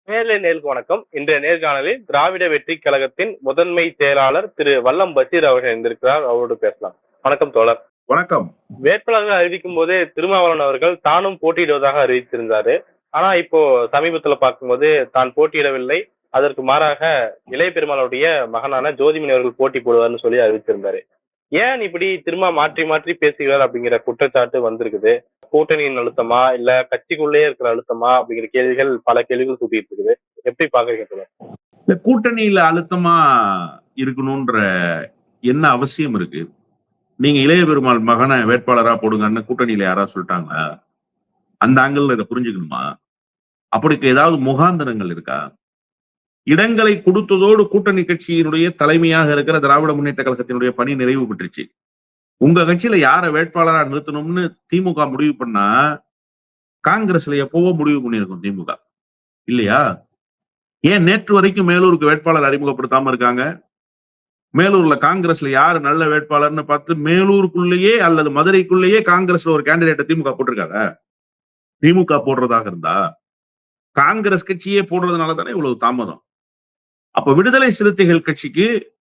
நேயர்களுக்கு வணக்கம். இன்றைய நேர்காணலில் திராவிட வெற்றி கழகத்தின் முதன்மை செயலாளர் திரு வல்லம் பஷீர் அவர்கள் இருந்திருக்கிறார். அவரோடு பேசலாம். வணக்கம் தோழர். வணக்கம். வேட்பாளர்கள் அறிவிக்கும் போதே திருமாவளவன் அவர்கள் தானும் போட்டியிடுவதாக அறிவித்திருந்தாரு. ஆனா இப்போ சமீபத்துல பார்க்கும்போது தான் போட்டியிடவில்லை, அதற்கு மாறாக இளைய பெருமாளுடைய மகனான ஜோதிமணி அவர்கள் போட்டி போடுவார்னு சொல்லி அறிவித்திருந்தாரு. ஏன் இப்படி திரும்ப மாற்றி மாற்றி பேசுகிறார் அப்படிங்கிற குற்றச்சாட்டு வந்திருக்குது. கூட்டணியின் அழுத்தமா இல்ல கட்சிக்குள்ளேயே இருக்கிற அழுத்தமா அப்படிங்கிற கேள்விகள் பல கேள்விகள் சுத்திட்டு இருக்குது. எப்படி பாக்குறீங்க தோழர்? இந்த கூட்டணியில அழுத்தமா இருக்கணும்ன்ற என்ன அவசியம் இருக்கு? நீங்க இளைய பெருமாள் மகனை வேட்பாளரா போடுங்கன்னு கூட்டணியில யாராவது சொல்லிட்டாங்க? அந்த ஆங்கிள் இதை புரிஞ்சுக்கணுமா? அப்படிக்கு ஏதாவது முகாந்தரங்கள் இருக்கா? இடங்களை கொடுத்ததோடு கூட்டணி கட்சியினுடைய தலைமையாக இருக்கிற திராவிட முன்னேற்ற கழகத்தினுடைய பணி நிறைவு பெற்றுச்சு. உங்க கட்சியில யார வேட்பாளரா நிறுத்தணும்னு திமுக முடிவு பண்ணா காங்கிரஸ்ல எப்பவோ முடிவு பண்ணிருக்கும் திமுக இல்லையா? ஏன் நேற்று வரைக்கும் மேலூருக்கு வேட்பாளர் அறிமுகப்படுத்தாம இருக்காங்க? மேலூர்ல காங்கிரஸ்ல யாரு நல்ல வேட்பாளர்னு பார்த்து மேலூருக்குள்ளேயே அல்லது மதுரைக்குள்ளேயே காங்கிரஸ்ல ஒரு கேண்டிடேட்டை திமுக போட்டிருக்காங்க. திமுக போடுறதாக இருந்தா காங்கிரஸ் கட்சியே போடுறதுனால தானே இவ்வளவு தாமதம். அப்ப விடுதலை சிறுத்தைகள் கட்சிக்கு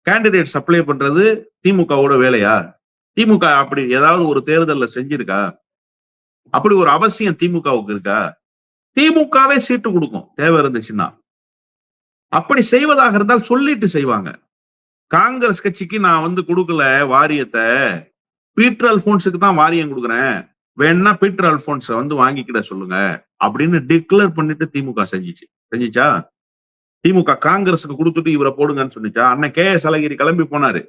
கேண்டிடேட் சப்ளை பண்றது திமுகவோட வேலையா? திமுக அப்படி ஏதாவது ஒரு தேர்தல்ல செஞ்சிருக்கா? அப்படி ஒரு அவசியம் திமுகவுக்கு இருக்கா? திமுகவே சீட்டு கொடுக்கும் தேவை இருந்துச்சுன்னா. அப்படி செய்வதாக இருந்தால் சொல்லிட்டு செய்வாங்க. காங்கிரஸ் கட்சிக்கு நான் கொடுக்கல வாரியத்தை, பீட்டர் அல்போன்ஸுக்கு தான் வாரியம் கொடுக்குறேன், வேணா பீட்டர் அல்போன்ஸ வாங்கிக்கிட சொல்லுங்க அப்படின்னு டிக்ளேர் பண்ணிட்டு திமுக செஞ்சிச்சா? திமுக காங்கிரஸுக்கு கொடுத்துட்டு இவரை போடுங்கன்னு சொன்னிச்சா? அண்ணன் கே.எஸ். அழகிரி கிளம்பி போனாரு.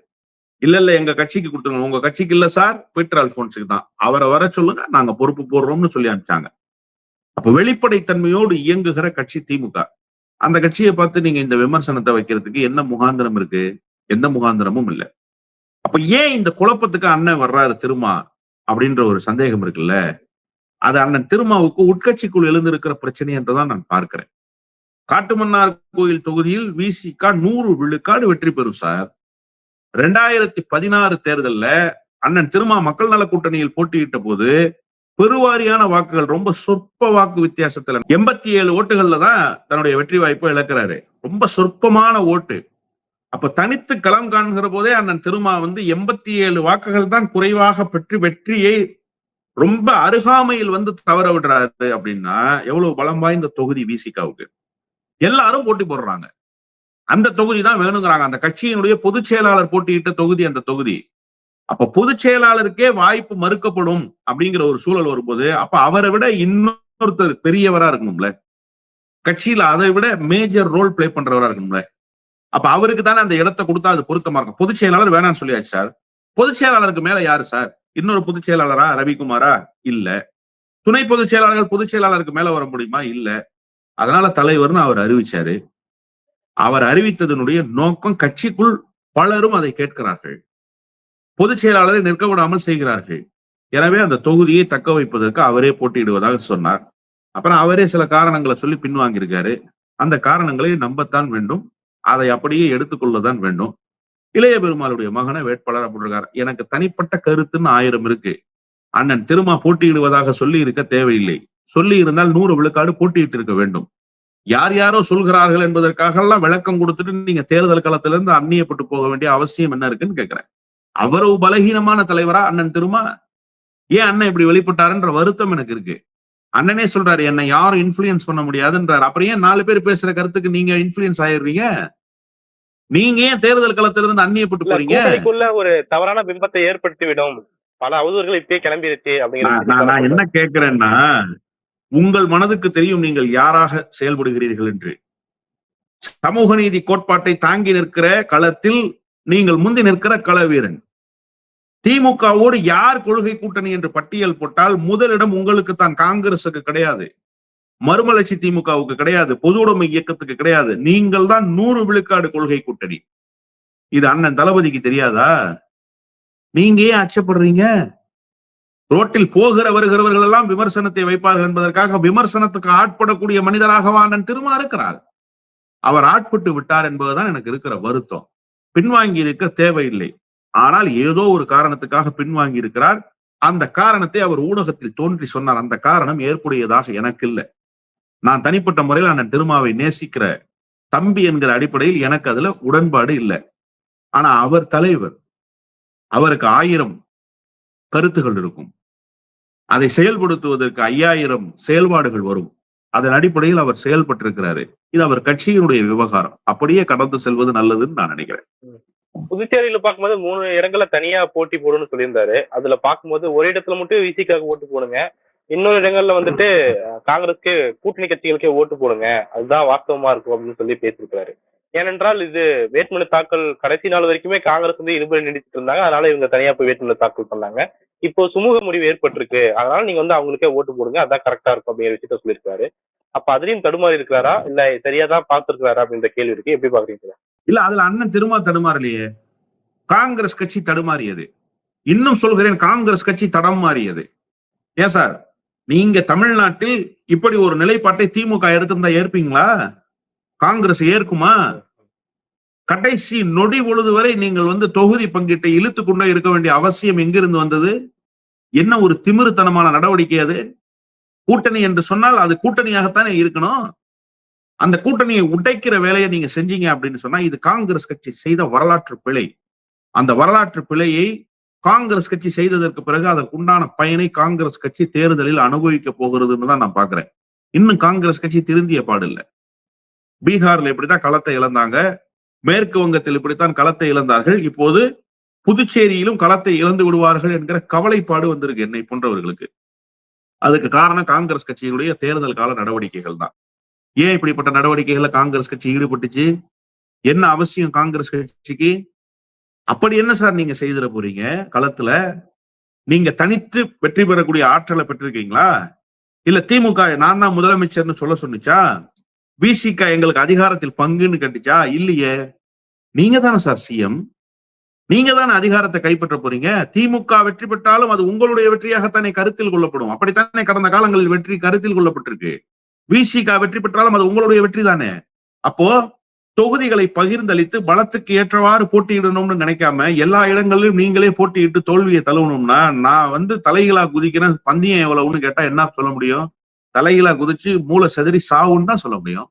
இல்ல எங்க கட்சிக்கு கொடுத்துருங்க. உங்க கட்சிக்கு இல்ல சார், பீட்டர் அல்போன்ஸுக்கு தான், அவரை வர சொல்லுங்க, நாங்க பொறுப்பு போடுறோம்னு சொல்லி அனுப்பிச்சாங்க. அப்ப வெளிப்படைத்தன்மையோடு இயங்குகிற கட்சி திமுக. அந்த கட்சியை பார்த்து நீங்க இந்த விமர்சனத்தை வைக்கிறதுக்கு என்ன முகாந்திரம் இருக்கு? எந்த முகாந்திரமும் இல்லை. அப்ப ஏன் இந்த குழப்பத்துக்கு அண்ணன் வர்றாரு திருமா அப்படின்ற ஒரு சந்தேகம் இருக்குல்ல, அது அண்ணன் திருமாவுக்கு உட்கட்சிக்குள் எழுந்திருக்கிற பிரச்சனை என்றுதான் நான் பார்க்கிறேன். காட்டுமன்னார் கோயில் தொகுதியில் விசிக 100 விழுக்காடு வெற்றி பெறும் சார். 2016 தேர்தல்ல அண்ணன் திருமா மக்கள் நல கூட்டணியில் போட்டியிட்ட போது பெருவாரியான வாக்குகள், ரொம்ப சொற்ப வாக்கு வித்தியாசத்துல 87 ஓட்டுகள்ல தான் தன்னுடைய வெற்றி வாய்ப்பை இழக்கிறாரு. ரொம்ப சொற்பமான ஓட்டு. அப்ப தனித்து களம் காண்கிற போதே அண்ணன் திருமா 87 வாக்குகள் தான் குறைவாக பெற்று வெற்றியை ரொம்ப அருகாமையில் தவற விடுறாரு. அப்படின்னா எவ்வளவு பலம் வாய்ந்த தொகுதி விசிகாவுக்கு. எல்லாரும் போட்டி போடுறாங்க. அந்த தொகுதி தான் வேணுங்கிறாங்க. அந்த கட்சியினுடைய பொதுச் செயலாளர் போட்டியிட்ட தொகுதி அந்த தொகுதி. அப்ப பொதுச் செயலாளருக்கே வாய்ப்பு மறுக்கப்படும் அப்படிங்கிற ஒரு சூழல் வரும்போது, அப்ப அவரை விட இன்னொருத்தர் பெரியவரா இருக்கணும்ல, கட்சியில அதை விட மேஜர் ரோல் பிளே பண்றவரா இருக்கணும்ல. அப்ப அவருக்கு தானே அந்த இடத்தை கொடுத்தா அது பொருத்தமா இருக்கும். பொதுச் செயலாளர் வேணாம்னு சொல்லியாச்சு சார். பொதுச் செயலாளருக்கு மேல யாரு சார்? இன்னொரு பொதுச் செயலாளரா? ரவிக்குமாரா? இல்ல. துணை பொதுச் செயலாளர்கள் பொதுச் செயலாளருக்கு மேல வர முடியுமா? இல்ல. அதனால தலைவர்னு அவர் அறிவிச்சாரு. அவர் அறிவித்ததனுடைய நோக்கம், கட்சிக்குள் பலரும் அதை கேட்கிறார்கள். பொதுச் செயலாளரை நிற்க விடாமல் செய்கிறார்கள். எனவே அந்த தொகுதியை தக்க வைப்பதற்கு அவரே போட்டியிடுவதாக சொன்னார். அப்புறம் அவரே சில காரணங்களை சொல்லி பின்வாங்கியிருக்காரு. அந்த காரணங்களை நம்பத்தான் வேண்டும், அதை அப்படியே எடுத்துக்கொள்ளதான் வேண்டும். இளைய பெருமாளுடைய மகனை வேட்பாளர் போட்டிருக்காரு. எனக்கு தனிப்பட்ட கருத்துன்னு 1000 இருக்கு. அண்ணன் திருமா போட்டியிடுவதாக சொல்லி இருக்க தேவையில்லை. சொல்லி இருந்தால் 100 விழுக்காடு போட்டியிட்டு இருக்க வேண்டும். யார் யாரோ சொல்கிறார்கள் என்பதற்காக எல்லாம் விளக்கம் கொடுத்துட்டு நீங்க தேர்தல் களத்திலிருந்து அந்நியப்பட்டு போக வேண்டிய அவசியம் என்ன இருக்குன்னு கேட்கிறேன். அவ்வளவு பலகீனமான தலைவரா அண்ணன் திருமா? ஏன் அண்ணன் இப்படி வெளிப்பட்டாருன்ற வருத்தம் எனக்கு இருக்கு. அண்ணனே சொல்றாரு, என்னை யாரும் இன்ஃபுளுயன்ஸ் பண்ண முடியாதுன்றாரு. அப்புறம் ஏன் 4 பேர் பேசுற கருத்துக்கு நீங்க இன்ஃபுளுயன்ஸ் ஆயிடுறீங்க? நீங்க ஏன் தேர்தல் களத்திலிருந்து அந்நியப்பட்டு போறீங்க? ஒரு தவறான பிம்பத்தை ஏற்படுத்தி விடும், பல அவதூறுகள் இப்பயே கிளம்பிருச்சு அப்படிங்கிற நான் என்ன கேட்கிறேன்னா, உங்கள் மனதுக்கு தெரியும் நீங்கள் யாராக செயல்படுகிறீர்கள் என்று. சமூக நீதி கோட்பாட்டை தாங்கி நிற்கிற களத்தில் நீங்கள் முந்தி நிற்கிற கள வீரன். திமுகவோடு யார் கொள்கை கூட்டணி என்று பட்டியல் போட்டால் முதலிடம் உங்களுக்கு தான். காங்கிரசுக்கு கிடையாது, மறுமலர்ச்சி திமுகவுக்கு கிடையாது, பொது உடைமை இயக்கத்துக்கு கிடையாது. நீங்கள் தான் 100 விழுக்காடு கொள்கை கூட்டணி. இது அண்ணன் தளபதிக்கு தெரியாதா? நீங்க ஏன் அச்சப்படுறீங்க? ரோட்டில் போகிற வருகிறவர்கள் எல்லாம் விமர்சனத்தை வைப்பார்கள் என்பதற்காக விமர்சனத்துக்கு ஆட்படக்கூடிய மனிதராகவா அண்ணன் திருமா இருக்கிறார்? அவர் ஆட்பட்டு விட்டார் என்பதுதான் எனக்கு இருக்கிற வருத்தம். பின்வாங்கி இருக்க தேவையில்லை. ஆனால் ஏதோ ஒரு காரணத்துக்காக பின்வாங்கி இருக்கிறார். அந்த காரணத்தை அவர் ஊடகத்தில் தோன்றி சொன்னார். அந்த காரணம் ஏற்புடையதாக எனக்கு இல்லை. நான் தனிப்பட்ட முறையில் அண்ணன் திருமாவை நேசிக்கிற தம்பி என்கிற அடிப்படையில் எனக்கு அதுல உடன்பாடு இல்லை. ஆனா அவர் தலைவர், அவருக்கு 1000 கருத்துகள் இருக்கும். அதை செயல்படுத்துவதற்கு 5000 செயல்பாடுகள் வரும். அதன் அடிப்படையில் அவர் செயல்பட்டிருக்கிறாரு. இது அவர் கட்சியினுடைய விவகாரம். அப்படியே கடந்து செல்வது நல்லதுன்னு நான் நினைக்கிறேன். புதுச்சேரியில பார்க்கும்போது 3 இடங்கள்ல தனியா போட்டி போடுன்னு சொல்லியிருந்தாரு. அதுல பார்க்கும்போது ஒரு இடத்துல மட்டும் விசிகாக்கு ஓட்டு போடுங்க, இன்னொரு இடங்கள்ல வந்துட்டு காங்கிரஸ்க்கு கூட்டணி கட்சிகளுக்கே ஓட்டு போடுங்க, அதுதான் வாஸ்தவமா இருக்கும் அப்படின்னு சொல்லி பேசியிருக்காரு. ஏனென்றால் இது வேட்புமனு தாக்கல் கடைசி நாள் வரைக்குமே காங்கிரஸ் வந்து இழுபறி நீடிச்சிட்டு இருந்தாங்க. அதனால இவங்க தனியா போய் வேட்புமனு தாக்கல் பண்ணாங்க. இப்போ சுமூக முடிவு ஏற்பட்டிருக்கு, அதனால நீங்க வந்து அவங்களுக்கே ஓட்டு போடுங்க, அதான் கரெக்டா இருக்கும் அப்படிங்கிற விஷயத்த சொல்லியிருக்காரு. அப்ப அதுலயும் தடுமாறி இருக்கிறாரா இல்ல சரியாதான் பார்த்திருக்கிறாரா அப்படின்ற கேள்வி இருக்கு. எப்படி பாக்குறீங்க? இல்ல, அதுல அண்ணன் திருமா தடுமாறலையே, காங்கிரஸ் கட்சி தடுமாறியது. இன்னும் சொல்கிறேன், காங்கிரஸ் கட்சி தடம் மாறியது. ஏன் சார், நீங்க தமிழ்நாட்டில் இப்படி ஒரு நிலைப்பாட்டை திமுக எடுத்திருந்தா ஏற்பீங்களா? காங்கிரஸ் ஏற்குமா? கடைசி நொடி பொழுது வரை நீங்கள் வந்து தொகுதி பங்கீட்டை இழுத்து கொண்டே இருக்க வேண்டிய அவசியம் எங்கிருந்து வந்தது? என்ன ஒரு திமிருத்தனமான நடவடிக்கை அது? கூட்டணி என்று சொன்னால் அது கூட்டணியாகத்தானே இருக்கணும். அந்த கூட்டணியை உடைக்கிற வேலையை நீங்க செஞ்சீங்க அப்படின்னு சொன்னா இது காங்கிரஸ் கட்சி செய்த வரலாற்று பிழை. அந்த வரலாற்று பிழையை காங்கிரஸ் கட்சி செய்ததற்கு பிறகு அதற்கு உண்டான பயனை காங்கிரஸ் கட்சி தேர்தலில் அனுபவிக்க போகிறதுன்னு தான் நான் பாக்குறேன். இன்னும் காங்கிரஸ் கட்சி திருந்திய பாடு இல்லை. பீகார்ல இப்படித்தான் களத்தை இழந்தாங்க, மேற்கு வங்கத்தில் இப்படித்தான் களத்தை இழந்தார்கள். இப்போது புதுச்சேரியிலும் களத்தை இழந்து விடுவார்கள் என்கிற கவலைப்பாடு வந்திருக்கு என்னை போன்றவர்களுக்கு. அதுக்கு காரணம் காங்கிரஸ் கட்சியினுடைய தேர்தல் கால நடவடிக்கைகள் தான். ஏன் இப்படிப்பட்ட நடவடிக்கைகள்ல காங்கிரஸ் கட்சி ஈடுபட்டுச்சு? என்ன அவசியம் காங்கிரஸ் கட்சிக்கு? அப்படி என்ன சார் நீங்க செய்திட போறீங்க களத்துல? நீங்க தனித்து வெற்றி பெறக்கூடிய ஆற்றலை பெற்றிருக்கீங்களா? இல்ல திமுக நான் தான் முதலமைச்சர்னு சொல்ல சொன்னிச்சா? விசிக எங்களுக்கு அதிகாரத்தில் பங்குன்னு கட்டுச்சா? இல்லையே. நீங்க தானே சார் சிஎம், நீங்க தானே அதிகாரத்தை கைப்பற்ற போறீங்க. திமுக வெற்றி பெற்றாலும் அது உங்களுடைய வெற்றியாகத்தானே கருத்தில் கொள்ளப்படும். அப்படித்தானே கடந்த காலங்களில் வெற்றி கருத்தில் கொள்ளப்பட்டிருக்கு. விசிக வெற்றி பெற்றாலும் அது உங்களுடைய வெற்றி தானே. அப்போ தொகுதிகளை பகிர்ந்தளித்து பலத்துக்கு ஏற்றவாறு போட்டியிடணும்னு நினைக்காம எல்லா இடங்களிலும் நீங்களே போட்டியிட்டு தோல்வியை தழுவணும்னா, நான் வந்து தலைகளா குதிக்கிறேன், பந்தயம் எவ்வளவுன்னு கேட்டா என்ன சொல்ல முடியும்? தலைகளா குதிச்சு மூளை செதறி சாவுன்னு தான் சொல்ல முடியும்.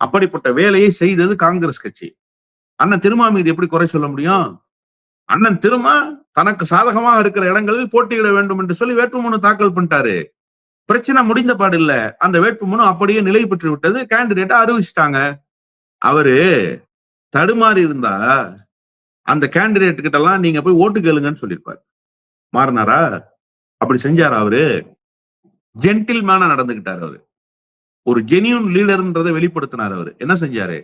அப்படிப்பட்ட வேலையை செய்தது காங்கிரஸ் கட்சி. அண்ணன் திருமா மீது எப்படி குறை சொல்ல முடியும்? அண்ணன் திருமா தனக்கு சாதகமாக இருக்கிற இடங்களில் போட்டியிட வேண்டும் என்று சொல்லி வேட்புமனு தாக்கல் பண்ணிட்டாரு. பிரச்சனை முடிந்த பாடு இல்ல. அந்த வேட்புமனு அப்படியே நிலை பெற்று விட்டது. கேண்டிடேட்டா அறிவிச்சிட்டாங்க. அவரு தடுமாறி இருந்தா அந்த கேண்டிடேட் கிட்ட எல்லாம் நீங்க போய் ஓட்டு கேளுங்கன்னு சொல்லியிருப்பாரு. மாறினாரா? அப்படி செஞ்சாரா? அவரு ஜென்டில்மேனா நடந்துகிட்டாரு. அவரு ஒரு ஜெனியூன் லீடர்ன்றதை வெளிப்படுத்தினார். அவரு என்ன செஞ்சாரு?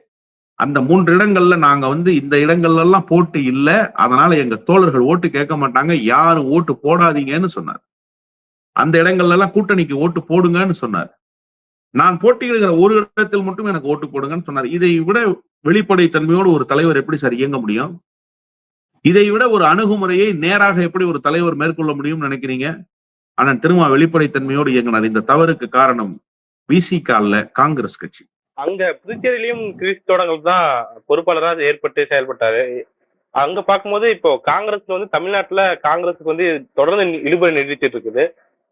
அந்த 3 இடங்கள்ல நாங்க வந்து இந்த இடங்கள்ல எல்லாம் போட்டு இல்ல, அதனால எங்க தோழர்கள் ஓட்டு கேட்க மாட்டாங்க, யாரும் ஓட்டு போடாதீங்கன்னு சொன்னார். அந்த இடங்கள்ல எல்லாம் கூட்டணிக்கு ஓட்டு போடுங்கன்னு சொன்னார். நான் போட்டியிடுகிற ஒரு இடத்தில் மட்டும் எனக்கு ஓட்டு போடுங்கன்னு சொன்னார். இதை விட வெளிப்படைத்தன்மையோடு ஒரு தலைவர் எப்படி சார் இயங்க முடியும்? இதை விட ஒரு அணுகுமுறையை நேராக எப்படி ஒரு தலைவர் மேற்கொள்ள முடியும்னு நினைக்கிறீங்க? ஆனா திரும்ப வெளிப்படைத்தன்மையோடு இயங்கினார். இந்த தவறுக்கு காரணம் விசிக அல்ல, காங்கிரஸ் கட்சி. அங்க புதுச்சேரியிலயும் கிறிஸ் தோடங்கள் தான் பொறுப்பாளராக ஏற்பட்டு செயல்பட்டாரு. அங்க பார்க்கும்போது இப்போ காங்கிரஸ் வந்து தமிழ்நாட்டுல காங்கிரஸுக்கு வந்து தொடர்ந்து இழுபறி நீடிச்சிட்டு இருக்குது.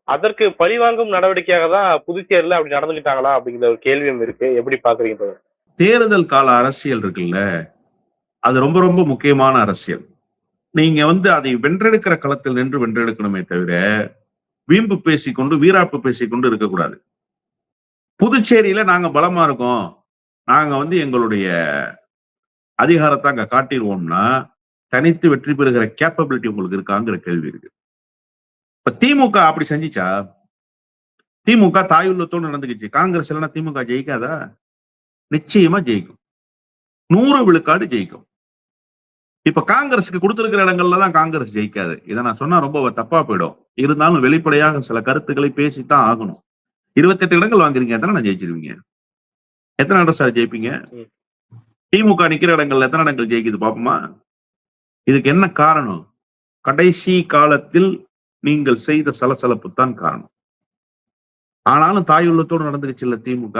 அதற்கு பழிவாங்கும் நடவடிக்கையாக தான் புதுச்சேரியில அப்படி நடந்துகிட்டாங்களா அப்படிங்கிற ஒரு கேள்வியும் இருக்கு. எப்படி பாக்குறீங்க? தேர்தல் கால அரசியல் இருக்குல்ல, அது ரொம்ப ரொம்ப முக்கியமான அரசியல். நீங்க வந்து அதை வென்றெடுக்கிற களத்தில் நின்று வென்றெடுக்கணுமே தவிர வீம்பு பேசிக்கொண்டு வீராப்பு பேசிக்கொண்டு இருக்கக்கூடாது. புதுச்சேரியில நாங்க பலமா இருக்கோம், நாங்க வந்து எங்களுடைய அதிகாரத்தை அங்க காட்டிடுவோம்னா தனித்து வெற்றி பெறுகிற கேப்பபிலிட்டி உங்களுக்கு இருக்காங்கிற கேள்வி இருக்கு. இப்ப திமுக அப்படி செஞ்சிச்சா? திமுக தாயுள்ளத்தோடு நடந்துக்கிச்சு. காங்கிரஸ் இல்லைன்னா திமுக ஜெயிக்காதா? நிச்சயமா ஜெயிக்கும். 100 விழுக்காடு ஜெயிக்கும். இப்ப காங்கிரஸுக்கு கொடுத்திருக்கிற இடங்கள்ல தான் காங்கிரஸ் ஜெயிக்காது. இதை நான் சொன்னா ரொம்ப தப்பா போயிடும். இருந்தாலும் வெளிப்படையாக சில கருத்துக்களை பேசித்தான் ஆகணும். 28 இடங்கள் வாங்குறீங்க, எத்தனை நான் ஜெயிச்சிருவீங்க? எத்தனை இடம் சார் ஜெயிப்பீங்க? திமுக நிக்கிற இடங்கள்ல எத்தனை இடங்கள் ஜெயிக்குது பாப்போமா? இதுக்கு என்ன காரணம்? கடைசி காலத்தில் நீங்கள் செய்த சலசலப்பு தான் காரணம். ஆனாலும் தாயுள்ளத்தோடு நடந்துருச்சு இல்ல திமுக.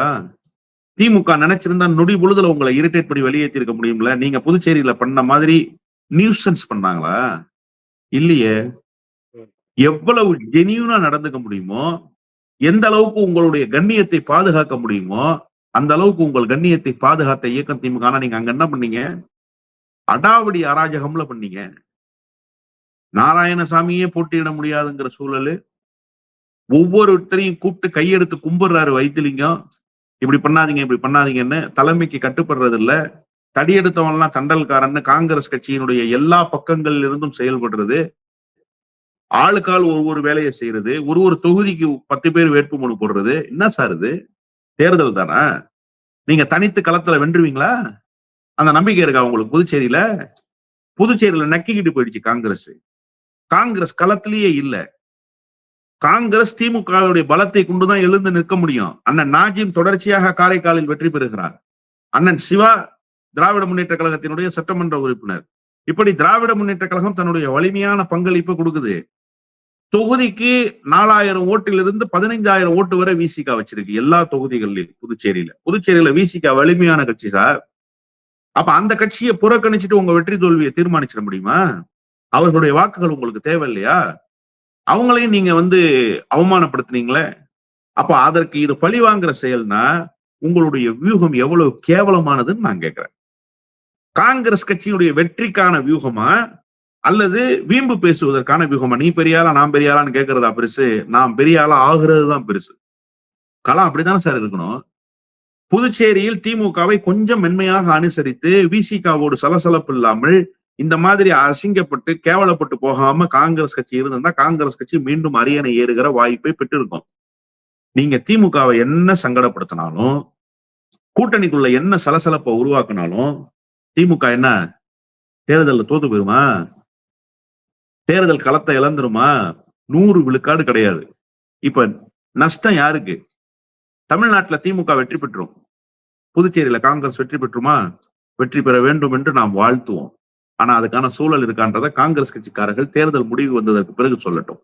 திமுக நினைச்சிருந்தா நொடி பொழுதுல உங்களை இரிட்டேட் பண்ணி வெளியேற்றி இருக்க முடியும்ல. நீங்க புதுச்சேரியில பண்ண மாதிரி நியூசன்ஸ் பண்ணாங்களா? இல்லையே. எவ்வளவு ஜெனியூனா நடந்துக்க முடியுமோ எந்த அளவுக்கு உங்களுடைய கண்ணியத்தை பாதுகாக்க முடியுமோ அந்த அளவுக்கு உங்கள் கண்ணியத்தை பாதுகாத்த இயக்கம் திமுக. ஆனா நீங்க அங்க என்ன பண்ணீங்க? அடாவடி அராஜகம்ல பண்ணீங்க. நாராயணசாமியே போட்டியிட முடியாதுங்கிற சூழலு, ஒவ்வொருத்தரையும் கூப்பிட்டு கையெடுத்து கும்பிடுறாரு வைத்திலிங்கம். இப்படி பண்ணாதீங்க இப்படி பண்ணாதீங்கன்னு. தலைமைக்கு கட்டுப்படுறது இல்ல. தடியெடுத்தவன் எல்லாம் தண்டல்காரன்னு காங்கிரஸ் கட்சியினுடைய எல்லா பக்கங்களில் இருந்தும் செயல்படுறது. ஆளுக்கால் ஒவ்வொரு வேலையை செய்யறது. ஒரு தொகுதிக்கு 10 பேர் வேட்புமனு போடுறது. என்ன சார் இது? தேர்தல் தானா? நீங்க தனித்து களத்துல வென்றுவீங்களா? அந்த நம்பிக்கை இருக்கா உங்களுக்கு? புதுச்சேரியில நக்கிக்கிட்டு போயிடுச்சு காங்கிரஸ். காங்கிரஸ் களத்திலேயே இல்ல. காங்கிரஸ் திமுகவுடைய பலத்தை கொண்டுதான் எழுந்து நிற்க முடியும். அண்ணன் நாஜிம் தொடர்ச்சியாக காரைக்காலில் வெற்றி பெறுகிறார். அண்ணன் சிவா திராவிட முன்னேற்ற கழகத்தினுடைய சட்டமன்ற உறுப்பினர். இப்படி திராவிட முன்னேற்ற கழகம் தன்னுடைய வலிமையான பங்களிப்பு கொடுக்குது. தொகுதிக்கு 4000 ஓட்டிலிருந்து 15,000 ஓட்டு வரை விசிகா வச்சிருக்கு எல்லா தொகுதிகளிலும். புதுச்சேரியில விசிகா வலிமையான கட்சி சார். அப்ப அந்த கட்சியை புறக்கணிச்சுட்டு உங்க வெற்றி தோல்வியை தீர்மானிச்சிட முடியுமா? அவர்களுடைய வாக்குகள் உங்களுக்கு தேவை இல்லையா? அவங்களையும் நீங்க அவமானப்படுத்துனீங்களே. அப்ப அதற்கு இது பழி வாங்குற செயல்னா உங்களுடைய வியூகம் எவ்வளவு கேவலமானதுன்னு நான் கேட்கிறேன். காங்கிரஸ் கட்சியினுடைய வெற்றிக்கான வியூகமா அல்லது வீம்பு பேசுவதற்கான வியூகமா? நீ பெரியாளா நான் பெரியாளான்னு கேட்கறதா பெருசு? நான் பெரியாளா ஆகுறது தான் பெருசு. களம் அப்படித்தானே சார் இருக்கணும். புதுச்சேரியில் திமுகவை கொஞ்சம் மென்மையாக அனுசரித்து விசிகாவோடு சலசலப்பு இல்லாமல் இந்த மாதிரி அசிங்கப்பட்டு கேவலப்பட்டு போகாம காங்கிரஸ் கட்சி இருந்திருந்தா காங்கிரஸ் கட்சி மீண்டும் அரியணை ஏறுகிற வாய்ப்பை பெற்றிருக்கும். நீங்க திமுகவை என்ன சங்கடப்படுத்தினாலும், கூட்டணிக்குள்ள என்ன சலசலப்பை உருவாக்குனாலும் திமுக என்ன தேர்தலில் தோத்து போயிருமா? தேர்தல் களத்தை இழந்துருமா? 100 விழுக்காடு கிடையாது. இப்ப நஷ்டம் யாருக்கு? தமிழ்நாட்டுல திமுக வெற்றி பெற்றும், புதுச்சேரியில காங்கிரஸ் வெற்றி பெற்றுமா? வெற்றி பெற வேண்டும் என்று நாம் வாழ்த்துவோம். ஆனா அதுக்கான சூழல் இருக்கான்றத காங்கிரஸ் கட்சிக்காரர்கள் தேர்தல் முடிவு வந்ததற்கு பிறகு சொல்லட்டும்.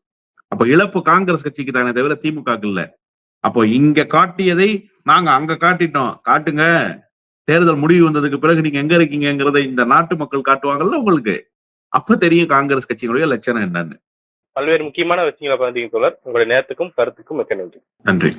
அப்ப இழப்பு காங்கிரஸ் கட்சிக்கு தானே தவிர திமுக இல்ல. அப்போ இங்க காட்டியதை நாங்க அங்க காட்டிட்டோம். காட்டுங்க. தேர்தல் முடிவு வந்ததுக்கு பிறகு நீங்க எங்க இருக்கீங்கிறத இந்த நாட்டு மக்கள் காட்டுவாங்கல்ல உங்களுக்கு. அப்ப தெரியும் காங்கிரஸ் கட்சியினுடைய லட்சணம் என்னன்னு. பல்வேறு முக்கியமான விஷயங்களை பகிர்ந்தீங்க தோழர். உங்களுடைய நேரத்துக்கும் கருத்துக்கும் மிக்க நன்றி. நன்றி.